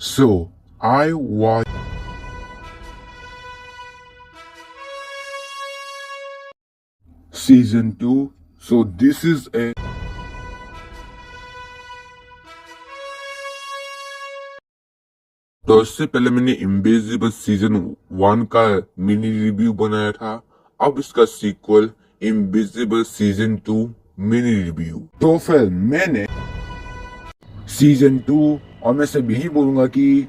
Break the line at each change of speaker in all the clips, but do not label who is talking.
So I watched season 2. So this is a तो इससे पहले मैंने इनविजिबल सीजन 1 का मिनी रिव्यू बनाया था। अब इसका sequel invisible season 2 mini review. तो फिर मैंने सीजन 2 और मैं सिर्फ यही बोलूंगा कि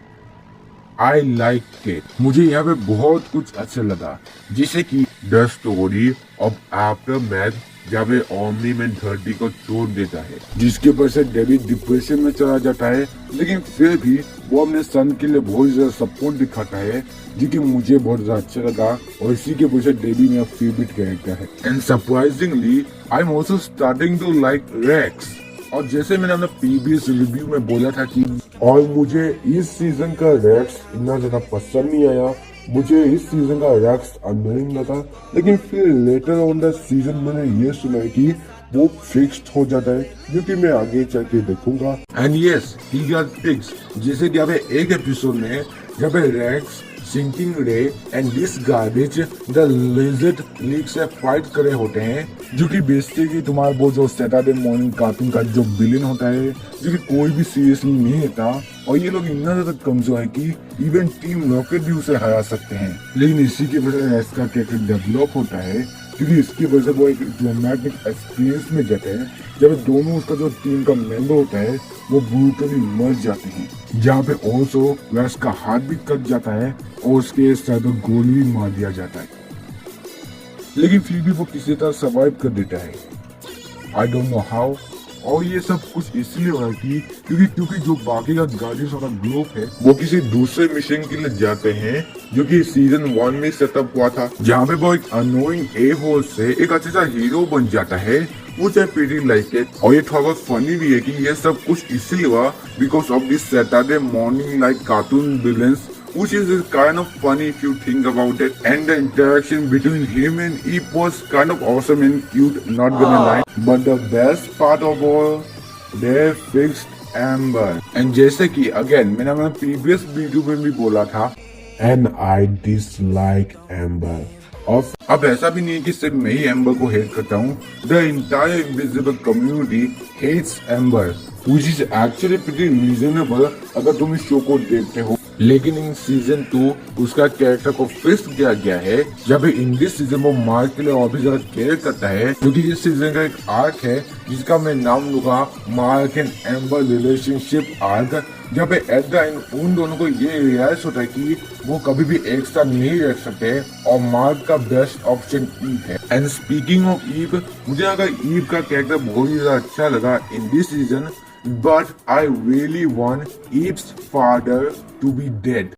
आई लाइक इट। मुझे यहाँ पे बहुत कुछ अच्छा लगा, जैसे कि the story of after math, जहाँ पे ओमनी मैन 30 को तोड़ देता है, जिसके वजह से डेविड डिप्रेशन में चला जाता है, लेकिन फिर भी वो अपने सन के लिए बहुत ज्यादा सपोर्ट दिखाता है, जो कि मुझे बहुत ज्यादा अच्छा लगा। और इसी के वजह से डेविड मेरा फेवरेट कैरेक्टर है। And surprisingly I am also starting to like Rex. और जैसे मैंने अपने प्रीवियस रिव्यू में बोला था कि और मुझे इस सीजन का रेक्स इतना ज्यादा पसंद नहीं आया, मुझे इस सीजन का रेक्स अनोइंग लगा, लेकिन फिर लेटर ऑन द सीजन मैंने ये सुना है कि वो फिक्स्ड हो जाता है, जो कि मैं आगे चल के देखूंगा। And yes, he got fixed. जैसे कि यहाँ पे एक एपिसोड में जब रेक्स, सिंकिंग रे and this garbage the लेजर्ड league से फाइट करे होते हैं, जो कि बेसिकली तुम्हारा वो जो सैटरडे मॉर्निंग कार्टून का जो विलेन होता है, जो कि कोई भी सीरियसली नहीं लेता। और ये लोग इतना ज्यादा कमजोर है कि इवन टीम रॉकेट भी उसे हरा सकते हैं। लेकिन इसी की वजह से इसका कैरेक्टर डेवलप होता है, क्योंकि इसकी वजह से वो एक ड्रामेटिक एक्सपीरियंस में जाते हैं, जब दोनों उसका जो टीम का मेंबर होता है वो ब्रूटली मर जाते हैं, जहाँ पे ऑल्सो वैस का हाथ भी कट जाता है और उसके साथ गोली भी मार दिया जाता है, लेकिन फिर भी वो किसी तरह सर्वाइव कर देता है। I don't know how. और ये सब कुछ इसलिए हो रहा है क्योंकि जो बाकी का गार्डियंस वाला ग्रुप है वो किसी दूसरे मिशन के लिए जाते हैं, जो कि सीजन 1 में सेटअप हुआ था, जहाँ पे वो एक अनोइंग ए होल से एक अच्छा सा हीरो बन जाता है, which I pretty like it। और ये थोड़ा बहुत फनी भी है कि ये सब कुछ इसलिए हुआ because of this Saturday morning like cartoon villains, which is kind of funny if you think about it, and the interaction between him and Eve was kind of awesome and cute, not gonna lie, but the best part of all, they fixed Amber। and जैसे कि again मैंने अपने previous video में भी बोला था, and I dislike Amber। और अब ऐसा भी नहीं है कि सिर्फ मैं ही एम्बर को हेट करता हूँ, the entire invisible community hates Amber, which is actually pretty reasonable अगर तुम इस शो को देखते हो। लेकिन इन सीजन 2 उसका कैरेक्टर को फिक्स किया गया है, जब इन दिस सीजन वो मार्क के लिए और भी ज्यादा केयर करता है, क्योंकि इस सीजन का एक आर्क है जिसका मैं नाम लूंगा mark and amber relationship arc, जहाँ पे एट द एंड उन दोनों को ये रियलाइज होता है कि वो कभी भी एक साथ नहीं रह सकते और मार्क का बेस्ट ऑप्शन ईव है। एंड स्पीकिंग ऑफ ईव, मुझे अगर ईव का कैरेक्टर बहुत ही ज्यादा अच्छा लगा in this season, but I really want Eve's father to be dead।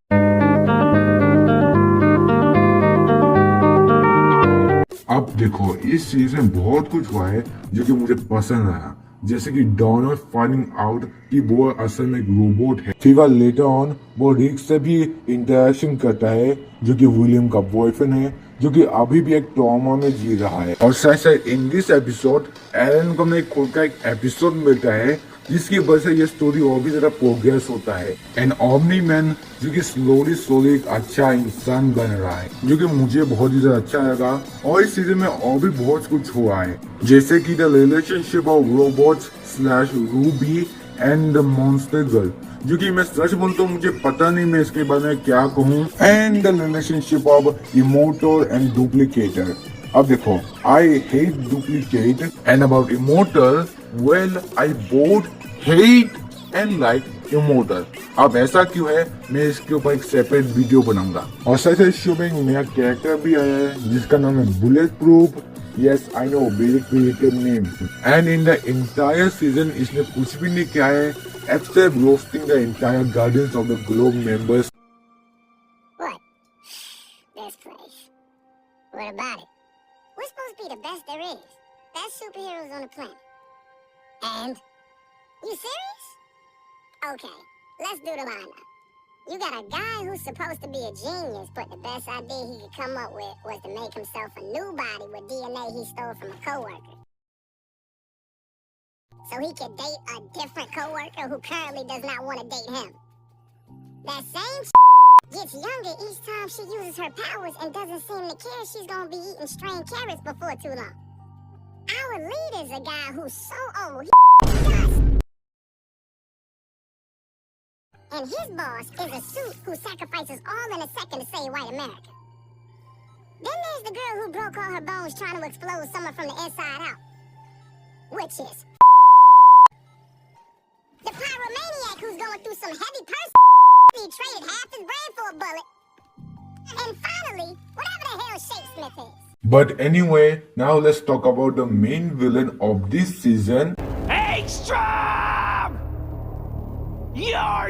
अब देखो इस सीजन बहुत कुछ हुआ है जो कि मुझे पसंद आया, जैसे कि डॉनर फाइंडिंग आउट कि वो असल में एक रोबोट है। फिर लेटर ऑन वो रिक से भी इंटरेक्शन करता है, जो कि विलियम का बॉयफ्रेंड है, जो कि अभी भी एक ट्रॉमा में जी रहा है। और साथ साथ इन दिस एपिसोड एलन को में खुद का एक एपिसोड मिलता है, जिसकी वजह से ये स्टोरी और भी ज्यादा प्रोग्रेस होता है। एंड ओमनी मैन जो कि स्लोली एक अच्छा इंसान बन रहा है, जो कि मुझे बहुत ही ज्यादा अच्छा लगा। और इस सीजन में और भी बहुत कुछ हुआ है, जैसे कि the relationship of robots slash Ruby and the monster girl, जो कि मैं सच बोलता हूँ मुझे पता नहीं मैं इसके बारे में क्या कहूँ। And the relationship of immortal and Duplicator. अब देखो I hate duplicate and about immortal, well I both hate and like immortal. अब ऐसा क्यों है, मैं इसके ऊपर एक सेपरेट वीडियो बनाऊंगा। और साथ ही शो में एक नया कैरेक्टर भी आया है जिसका नाम है bullet proof. Yes I know, very creative name. And in the entire season इसने कुछ भी नहीं किया है except roasting the entire guardians of the globe members.
What? This place. What about it? We're supposed to be the best there is. Best superheroes on the planet. And? You serious? Okay, let's do the lineup. You got a guy who's supposed to be a genius, but the best idea he could come up with was to make himself a new body with DNA he stole from a coworker, so he could date a different coworker who currently does not want to date him. That same gets younger each time she uses her powers and doesn't seem to care she's gonna be eating strained carrots before too long. Our leader's a guy who's so old, he dust. And his boss is a suit who sacrifices all in a second to save white America. Then there's the girl who broke all her bones trying to explode someone from the inside out. Which is the pyromaniac who's going through some heavy person. He traded half his brain for a bullet. And finally, whatever the hell Shake Smith is.
But anyway, now let's talk about the main villain of this season.
Hagstrom! You're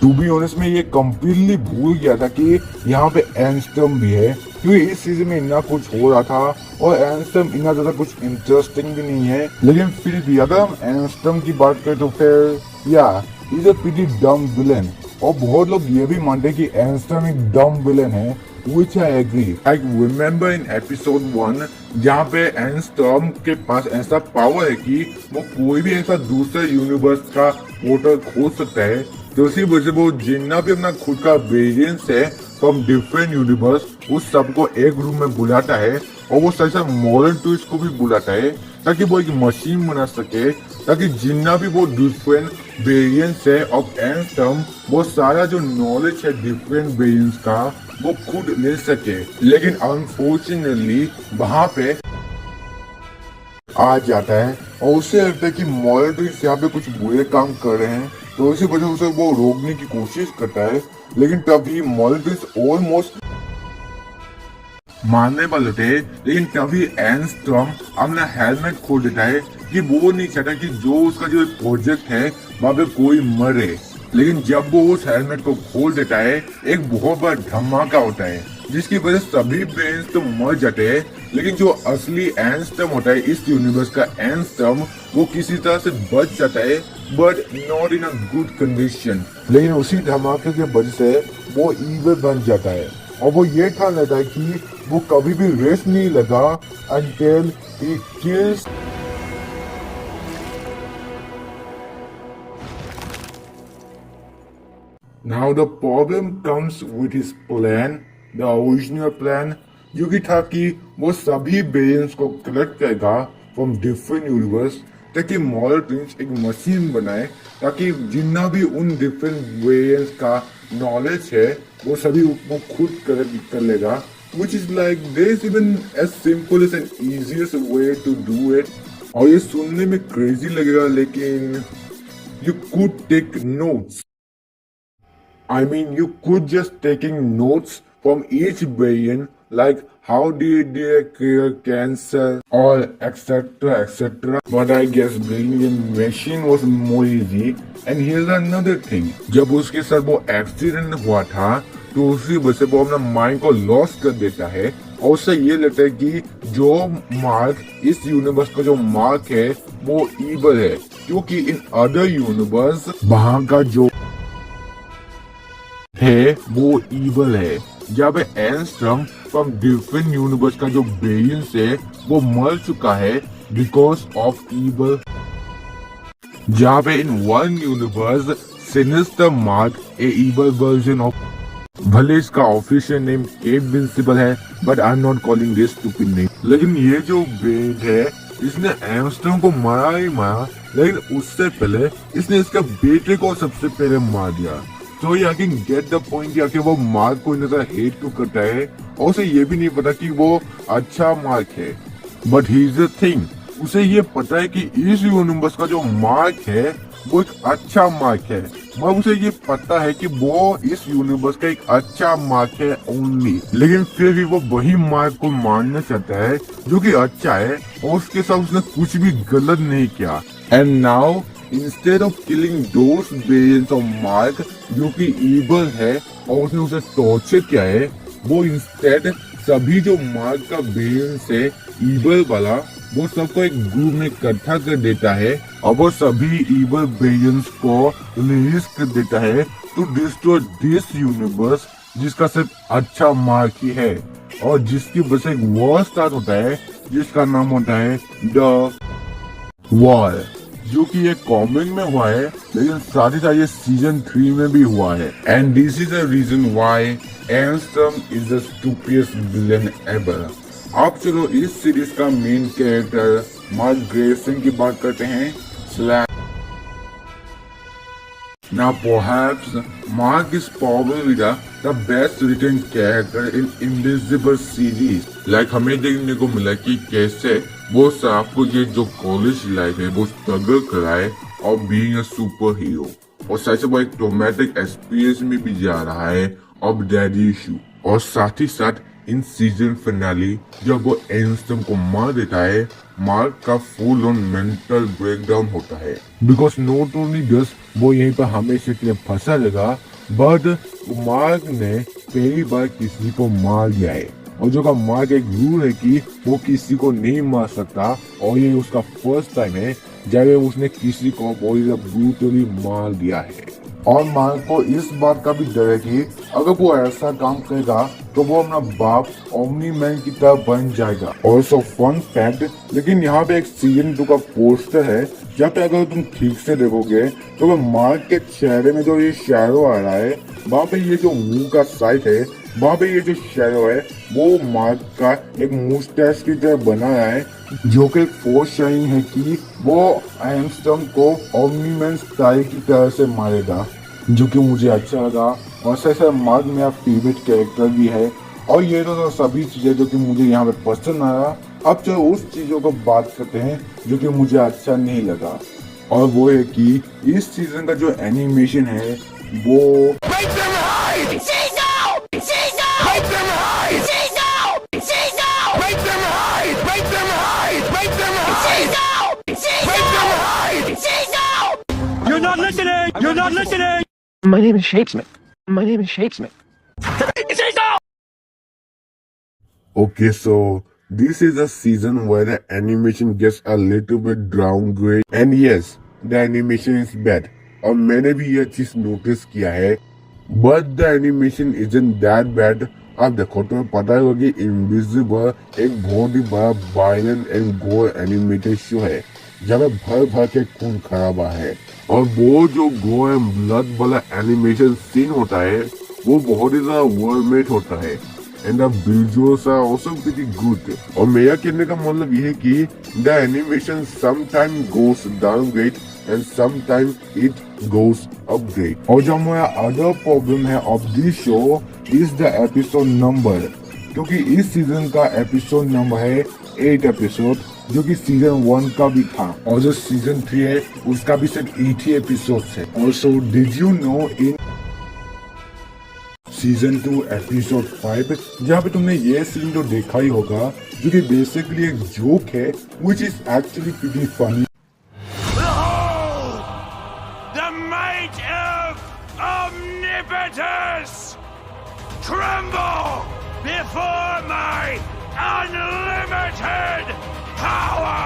To be honest, मैं ये completely भूल गया था कि यहाँ पे एंस्टम भी है, क्योंकि इस सीजन में इतना कुछ हो रहा था और एंस्टम इतना ज्यादा कुछ इंटरेस्टिंग भी नहीं है। लेकिन फिर भी अगर हम एंस्टम की बात करें तो फिर या इज अ प्रीटी डम विलन, और बहुत लोग ये भी मानते हैं कि एंस्टम एक डम विलन है, which I agree. I remember in episode 1 जहाँ पे एंस्टॉर्म के पास ऐसा पावर है कि वो कोई भी ऐसा दूसरे यूनिवर्स का पोर्टल खोल सकता है, तो उसी वजह से वो जितना भी अपना खुद का वेरिएंस है फ्रॉम डिफरेंट यूनिवर्स उस सबको एक रूम में बुलाता है, और वो साथ मॉडर्न ट्विस्ट को भी बुलाता है ताकि वो एक मशीन बना सके, ताकि जितना भी वो डिफरेंट वेरिएंस है ऑफ एंस्टॉर्म, वो सारा जो नॉलेज है डिफरेंट वेरिएंस का वो खुद ले सके। लेकिन अनफॉर्चुनेटली वहाँ पे आ जाता है और उसे लगता है कि मॉडर्न ट्विस्ट यहाँ पे कुछ बुरे काम कर रहे हैं, तो इसी वजह से वो रोकने की कोशिश करता है। लेकिन तभी मॉडर्न ट्विस्ट ऑलमोस्ट मारने वाले थे, लेकिन तभी एंस्टॉर्म अपना हेलमेट खोल देता है कि वो नहीं चाहता कि जो उसका जो प्रोजेक्ट है वहाँ पे कोई मरे। लेकिन जब वो उस हेलमेट को खोल देता है, एक बहुत बड़ा धमाका होता है जिसकी वजह से सभी ब्रेन्स तो मर जाते हैं, लेकिन जो असली एंस्टॉर्म होता है इस यूनिवर्स का एंस्टॉर्म, वो किसी तरह से बच जाता है, but not in a good condition. लेकिन उसी धमाके की वजह से वो ईविल बन जाता है और वो ये ठान लेता है कि वो कभी भी रेस्ट नहीं लगा until he kills Now the problem comes with his plan, the original plan, जो कि था कि वो सभी वेरिएंट्स को कलेक्ट करेगा फ्रॉम डिफरेंट यूनिवर्स, ताकि मॉडर्न ट्विंस एक मशीन बनाए, ताकि जितना भी उन डिफरेंट वेरिएंट्स का नॉलेज है वो सभी वो खुद कर लेगा, which is like there is even as simple as an easiest way to do it। और ये सुनने में क्रेजी लगेगा, लेकिन you could take notes। I mean, you could just taking notes from each variant, like how did they cure cancer or etc. But I guess building a machine was more easy. And here's another thing, जब उसके साथ वो accident हुआ था तो उसी वजह से वो अपना माइंड को लॉस कर देता है, और उससे ये लगता है कि जो मार्क इस यूनिवर्स का जो मार्क है वो ईवल है, क्योंकि इन अदर यूनिवर्स वहाँ का जो है वो ईवल है। जब एंस्टॉर्म फ्रॉम डिफरेंट यूनिवर्स का जो वेरिएंस है वो मर चुका है बिकॉज ऑफ ईवल। जहाँ पे in one universe sinister mark A evil version of, भले इसका ऑफिशियल नेम इनविंसिबल है, but I am not calling this stupid name. लेकिन ये जो वेट है इसने एंस्टॉर्म को मारा ही मारा, लेकिन उससे पहले इसने इसका बेटे को सबसे पहले मार दिया। तो I can get the point, या कि वो मार्क को इतना हेट क्यों करता है, और उसे ये भी नहीं पता कि वो अच्छा मार्क है। But he is the thing, उसे ये पता है कि इस यूनिवर्स का जो मार्क है वो एक अच्छा मार्क है, मगर उसे ये पता है कि वो इस यूनिवर्स का एक अच्छा मार्क है ओनली। लेकिन फिर भी वो वही मार्क को मानना चाहता है जो कि अच्छा है, और उसके साथ उसने कुछ भी गलत नहीं किया। And now instead of killing those variants of mark जो कि ईवल है और उसने उसे टॉर्चर किया है, वो इंस्टेड सभी जो मार्क का वेरिएंट्स है ईवल वाला, वो सबको एक ग्रुप में इकट्ठा कर देता है और वो सभी ईवल वेरिएंट्स को रिलीज कर देता है टू डिस्ट्रॉय दिस यूनिवर्स, जिसका सिर्फ अच्छा मार्क ही है, और जिसकी वजह से एक वॉर स्टार्ट होता है जिसका नाम होता है द वॉर। जो कि ये कॉमिक में हुआ है, लेकिन साथ ही साथ ये सीजन 3 में भी हुआ है। And this is the reason why Enstam is the stupidest villain ever. अब चलो इस सीरीज का मेन कैरेक्टर मार्क ग्रेसन की बात करते हैं। Now perhaps Mark is probably the best written character in Invisible series. Like हमें देखने को मिला कि कैसे वो सबको ये जो कॉलेज लाइफ है वो स्ट्रगल कराए और बीइंग अ सुपर हीरो, और साथ ही वो एक ट्रॉमेटिक एक्सपीरियंस में भी जा रहा है ऑफ डैडी इशू। और साथ ही साथ इन सीजन फिनाली जब वो एंस्टम को मार देता है, मार्क का फुल ऑन मेंटल ब्रेकडाउन होता है। बिकॉज नॉट ओनली जस्ट वो यहीं पर हमेशा के लिए फंसा रहेगा, बट मार्क ने पहली बार किसी को मार दिया है। और जो का मार्क एक रूल है कि वो किसी को नहीं मार सकता, और ये उसका फर्स्ट टाइम है जब उसने किसी को बहुत ब्रूटली मार दिया है। और मार्क को इस बात का भी डर है कि अगर वो ऐसा काम करेगा तो वो अपना बाप ओमनी मैन की तरह बन जाएगा। ऑल्सो फन फैक्ट, लेकिन यहाँ पे एक सीजन 2 का पोस्टर है, जब पे अगर तुम ठीक से देखोगे तो वो मार्क के चेहरे में जो ये शैडो आ रहा है, वहाँ पे ये जो मुंह का साइड है, वहाँ पे ये जो शैडो है वो मार्क का एक मुस्टैच की तरह बनाया है, जो कि फोरशेडोइंग है कि वो एंस्टम को ओमनी मैन स्टाइल की तरह से मारेगा, जो कि मुझे अच्छा लगा। और ऐसा मार्क मेरा फेवरेट कैरेक्टर भी है। और ये तो सभी चीजें जो कि मुझे यहाँ पे पसंद आया। अब चलो उस चीजों को बात करते हैं जो कि मुझे अच्छा नहीं लगा, और वो है कि इस सीजन का जो एनिमेशन है वो
Make them hide! Make them hide! Make them hide! Make them hide! Make them hide! Make them hide! You're not listening! You're not listening!
My name is Shapesmith. My name is Shapesmith.
Okay, so this is a season where the animation gets a little bit downgrade, and yes, the animation is bad. और मैंने भी ये चीज notice किया है, but the animation isn't that bad. आप देखो तो पता होगा कि इनविजिबल एक बहुत ही बड़ा वायलेंट एंड गोर एनिमेटेड शो है, जहाँ भर भर के खून खराबा है। और वो जो गोर एंड ब्लड वाला एनिमेशन सीन होता है वो बहुत ही ज्यादा वेल मेड होता है, and the visuals are also pretty good. और मेरा कहने का मतलब ये है कि the animation sometime goes downgrade and sometime it goes upgrade। और जो हमारा अदर प्रॉब्लम है of this show is the episode number, क्योंकि इस सीजन का एपिसोड नंबर है 8 एपिसोड, जो कि सीजन 1 का भी था, और जो सीजन 3 है उसका भी सिर्फ 8 ही एपिसोड है। Also did you know in season 2 episode 5, जहाँ पे तुमने ये सीन तो देखा ही होगा, जो कि बेसिकली एक जोक है which is actually pretty funny।
Behold! The might of Omnipotus! Tremble before my unlimited power!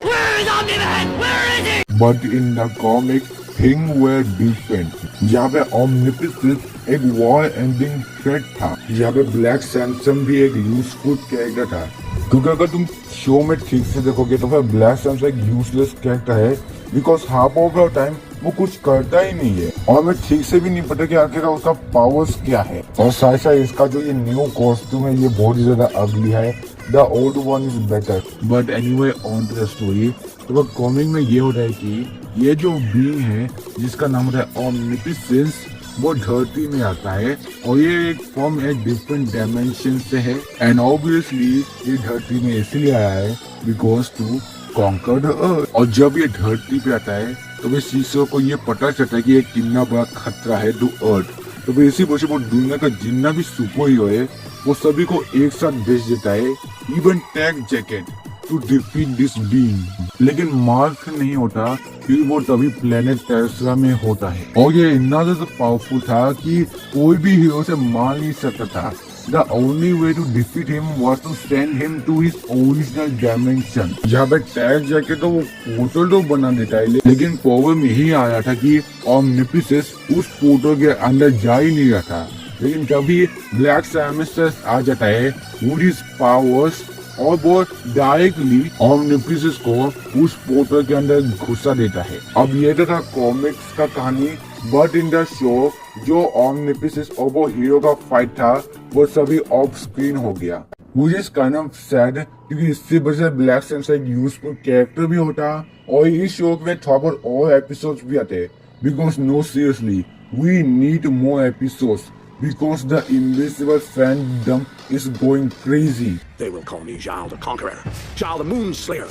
Where is Omnipotus? Where is he?
But in the comic, things were different। जहाँ पे Omnipotus एक war ending threat था, जहाँ पे black Samson भी एक useful character था। क्योंकि अगर तुम शो में ठीक से देखोगे तो फिर ब्लैक सैमसन एक यूजलेस कैरेक्टर है, because half of the time वो कुछ करता ही नहीं है, और हमें ठीक से भी नहीं पता कि आखिर उसका पावर्स क्या है। और साथ साथ इसका जो ये न्यू कॉस्ट्यूम है ये बहुत ही ज्यादा अगली है। The old one is better. But anyway on to the story, तो वो कॉमिक में ये होता है कि ये जो बीइंग है जिसका नाम होता है ओमनिपोटेंस, वो धरती में आता है, और ये एक फॉर्म एक डिफरेंट डायमेंशन से है, एंड ऑब्वियसली ये धरती में इसलिए आया है because to conquer the earth. और जब ये धरती पे आता है तो वे शिशु को ये पता चलता है कि ये कितना बड़ा खतरा है टू अर्थ। तो वे इसी वजह से वो दुनिया का जितना भी सुपर हीरो है वो सभी को एक साथ भेज देता है, even tag jacket, to defeat this being. लेकिन मार्क नहीं होता क्योंकि वो तभी प्लेनेट टेरेस्ट्रा में होता है, और ये इतना ज्यादा पावरफुल था कि कोई भी हीरो से मार नहीं सकता था। The only way to defeat him was to send him to his original dimension। जहाँ पे टैग जाके तो वो पोर्टल तो बना देता है, लेकिन प्रॉब्लम यही आ रहा था कि ओमनिपोटेंस उस पोर्टल के अंदर जा ही नहीं रहा था। लेकिन तभी ब्लैक सैमसन आ जाता है with his powers और वो डायरेक्टली ऑमनिफिसिस को उस पोर्टल के अंदर घुसा देता है। अब ये तो था कॉमिक्स का कहानी, बट इन द शो जो ऑमनिफिसिस और वो हीरो का फाइट था वो सभी ऑफ स्क्रीन हो गया। मुझे इस काइंड ऑफ सैड, क्योंकि इससे वजह ब्लैक सैंसा एक यूजफुल कैरेक्टर भी होता और इस शो में थोड़ा बहुत और एपिसोड्स भी आते। Because no seriously we need more episodes because the invisible fandom is going crazy.
They will call me Zhao the Conqueror, Zhao the Moonslayer,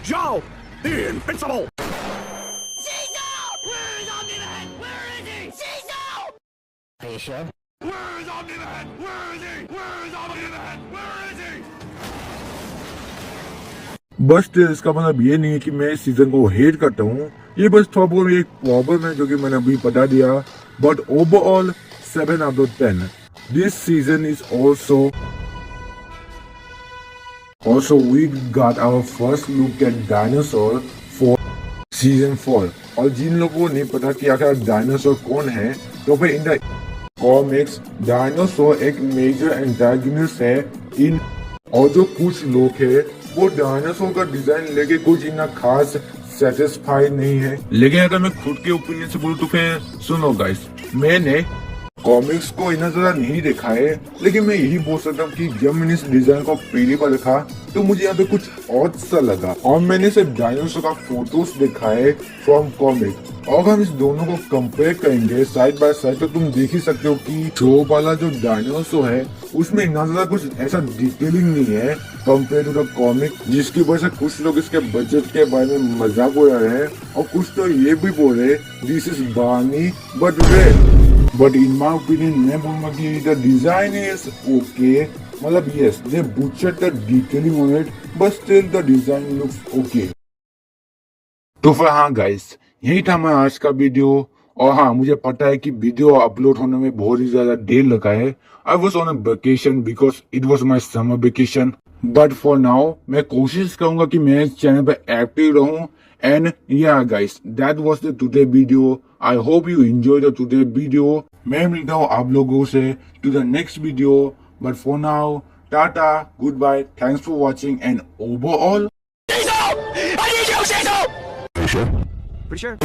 Zhao the Invincible.
Caesar! Where is Omni-Man? Where is he? Caesar!
Are you sure?
Where is Omni-Man? Where is he? Where is Omni-Man? Where is he?
बस इसका मतलब ये नहीं है कि मैं इस season को हेट करता हूँ, ये बस थोड़ा बहुत एक प्रॉब्लम है जो कि मैंने अभी बता दिया। But overall 7 out of 10. This season is also we got our first look at dinosaur for season 4. और जिन लोगों को नहीं पता कि आखिर डायनासोर कौन है, तो फिर इन द कॉमिक्स डायनासोर एक मेजर एंटागनिस्ट है इन, और जो कुछ लोग है वो डायनासोर का डिजाइन लेके कुछ इतना खास सेटिस्फाइड नहीं है। लेकिन अगर मैं खुद के ओपिनियन से बोलूं तो फिर सुनो गाइस, मैंने कॉमिक्स को इतना ज्यादा नहीं देखा है, लेकिन मैं यही बोल सकता हूँ कि जब मैंने इस डिजाइन को पहली बार देखा तो मुझे यहाँ पे कुछ और सा लगा, और मैंने सिर्फ डायनासोर का फोटोज देखा है फ्रॉम कॉमिक। और हम इस दोनों को कंपेयर करेंगे साइड बाय साइड तो तुम देख ही सकते हो कि शो वाला जो डायनासोर है उसमें इतना ज्यादा कुछ ऐसा डिटेलिंग नहीं है कंपेयर टू द कॉमिक, जिसकी वजह से कुछ लोग इसके बजट के बारे में मजाक उड़ा रहे हैं और कुछ तो ये भी बोल रहे this is Barney but red. But in my opinion मैं बोलूंगा कि द डिजाइन इज ओके, मतलब yes they butchered the detailing on it but still the design looks okay. तो फिर हाँ गाइस, यही था मैं आज का वीडियो। और हाँ, मुझे पता है कि वीडियो अपलोड होने में बहुत ही ज्यादा देर लगा है। I was on a vacation because it was my summer vacation, but for now मैं कोशिश करूंगा कि मैं इस चैनल पे एक्टिव रहूं। And yeah guys, that was the today video. I hope you enjoy the today video. मैं मिलता हूँ आप लोगों से to the next video, but for now tata, goodbye, thanks for watching and overall
Cecil! I need you, Cecil!
Are you sure? Pretty sure.